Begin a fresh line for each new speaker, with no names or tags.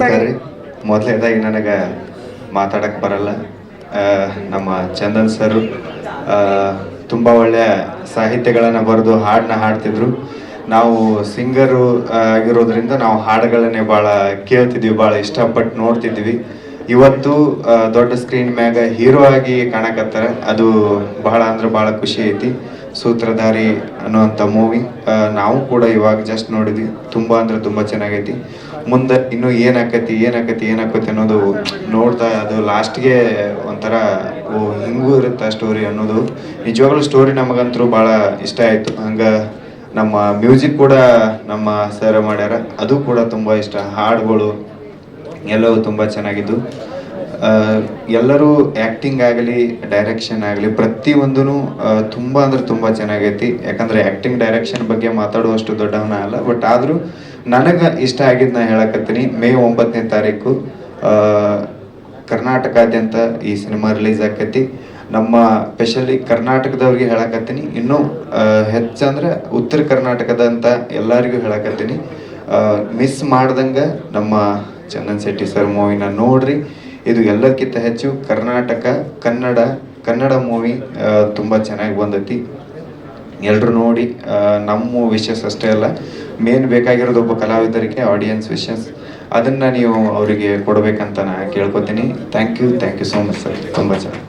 ಸರಿ, ಮೊದಲನೇದಾಗಿ ನನಗೆ ಮಾತಾಡಕ್ಕೆ ಬರಲ್ಲ. ನಮ್ಮ ಚಂದನ್ ಸರು ತುಂಬ ಒಳ್ಳೆಯ ಸಾಹಿತ್ಯಗಳನ್ನು ಬರೆದು ಹಾಡನ್ನ ಹಾಡ್ತಿದ್ರು. ನಾವು ಸಿಂಗರು ಆಗಿರೋದ್ರಿಂದ ನಾವು ಹಾಡುಗಳನ್ನೇ ಭಾಳ ಕೇಳ್ತಿದ್ವಿ, ಭಾಳ ಇಷ್ಟಪಟ್ಟು ನೋಡ್ತಿದ್ವಿ. ಇವತ್ತು ದೊಡ್ಡ ಸ್ಕ್ರೀನ್ ಮ್ಯಾಗ ಹೀರೋ ಆಗಿ ಕಾಣಕತ್ತಾರ. ಅದು ಬಹಳ ಅಂದ್ರೆ ಭಾಳ ಖುಷಿ ಐತಿ. ಸೂತ್ರಧಾರಿ ಅನ್ನುವಂಥ ಮೂವಿ ನಾವು ಕೂಡ ಇವಾಗ ಜಸ್ಟ್ ನೋಡಿದ್ವಿ. ತುಂಬ ಅಂದ್ರೆ ತುಂಬ ಚೆನ್ನಾಗೈತಿ. ಮುಂದೆ ಇನ್ನೂ ಏನಾಕತಿ ಅನ್ನೋದು ನೋಡ್ತಾ ಅದು ಲಾಸ್ಟ್ಗೆ ಒಂಥರ ಓ ಹಿಂಗೂ ಇರುತ್ತೆ ಸ್ಟೋರಿ ಅನ್ನೋದು. ನಿಜವಾಗ್ಲೂ ಸ್ಟೋರಿ ನಮಗಂತೂ ಭಾಳ ಇಷ್ಟ ಆಯಿತು. ಹಂಗೆ ನಮ್ಮ ಮ್ಯೂಸಿಕ್ ಕೂಡ ನಮ್ಮ ಸರ್ ಮಾಡ್ಯಾರ, ಅದು ಕೂಡ ತುಂಬ ಇಷ್ಟ. ಹಾಡುಗಳು ಎಲ್ಲವೂ ತುಂಬ ಚೆನ್ನಾಗಿದ್ದು. ಎಲ್ಲರೂ ಆ್ಯಕ್ಟಿಂಗ್ ಆಗಲಿ ಡೈರೆಕ್ಷನ್ ಆಗಲಿ ಪ್ರತಿಯೊಂದೂ ತುಂಬ ಅಂದ್ರೆ ತುಂಬ ಚೆನ್ನಾಗೈತಿ. ಯಾಕಂದರೆ ಆ್ಯಕ್ಟಿಂಗ್ ಡೈರೆಕ್ಷನ್ ಬಗ್ಗೆ ಮಾತಾಡುವಷ್ಟು ದೊಡ್ಡವನ ಅಲ್ಲ, ಬಟ್ ಆದರೂ ನನಗೆ ಇಷ್ಟ ಆಗಿದ್ದು ನಾ ಹೇಳಕತ್ತೀನಿ. ಮೇ 9ನೇ ತಾರೀಕು ಕರ್ನಾಟಕಾದ್ಯಂತ ಈ ಸಿನಿಮಾ ರಿಲೀಸ್ ಆಕೈತಿ. ನಮ್ಮ ಸ್ಪೆಷಲಿ ಕರ್ನಾಟಕದವ್ರಿಗೆ ಹೇಳಕತ್ತೀನಿ, ಇನ್ನೂ ಹೆಚ್ಚಂದ್ರೆ ಉತ್ತರ ಕರ್ನಾಟಕದಂತ ಎಲ್ಲರಿಗೂ ಹೇಳಕತ್ತೀನಿ, ಮಿಸ್ ಮಾಡ್ದಂಗೆ ನಮ್ಮ ಚಂದನ್ ಶೆಟ್ಟಿ ಸರ್ ಮೂವಿನ ನೋಡ್ರಿ. ಇದು ಎಲ್ಲಕ್ಕಿಂತ ಹೆಚ್ಚು ಕನ್ನಡ ಮೂವಿ ತುಂಬ ಚೆನ್ನಾಗಿ ಬಂದೈತಿ. ಎಲ್ಲರೂ ನೋಡಿ. ನಮ್ಮ ವಿಶಸ್ ಅಷ್ಟೇ ಅಲ್ಲ, ಮೇನ್ ಬೇಕಾಗಿರೋದು ಒಬ್ಬ ಕಲಾವಿದರಿಗೆ ಆಡಿಯನ್ಸ್ ವಿಶಸ್. ಅದನ್ನು ನೀವು ಅವರಿಗೆ ಕೊಡಬೇಕಂತ ನಾನು ಕೇಳ್ಕೊತೀನಿ. Thank you so much sir, ತುಂಬ ಚೆನ್ನಾಗಿ.